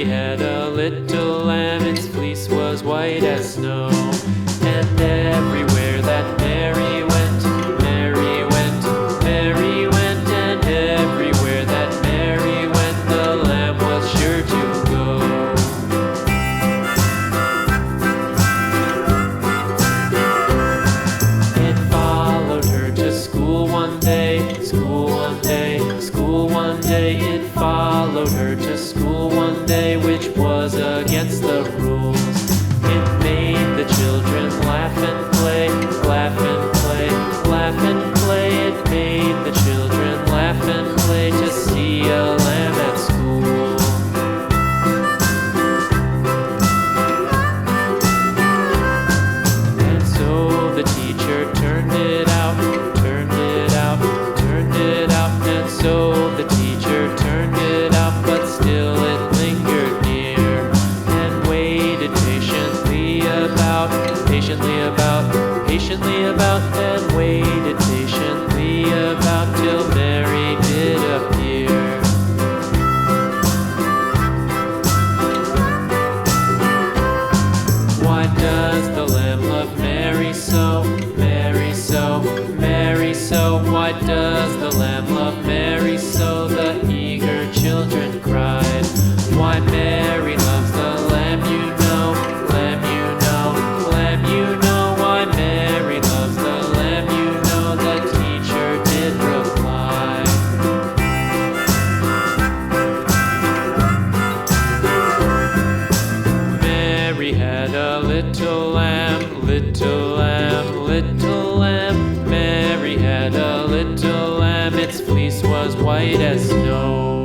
Mary had a little lamb, its fleece was white as snow. And everywhere that Mary went, Mary went, Mary went, and everywhere that Mary went, the lamb was sure to go. It followed her to school one day, school one day, school one day. It followed her to school one day, which was against the rules. It made the children laugh and play, laugh and play, laugh and play. It made the children laugh and play to see a lamb at school. And so the teacher turned it out, turned it out, turned it out. And so the teacher turned it out, but still it lingered near and waited patiently about, patiently about, and waited patiently about till Mary did appear. Why does the lamb love Mary so, Mary so, Mary so? Why does the lamb love Mary so? The eager children cried. Why Mary loves the lamb, you know, lamb, you know, lamb, you know. Why Mary loves the lamb, you know, the teacher did reply. Mary had a little lamb, little lamb, little lamb. Mary had a little lamb, its fleece was white as snow.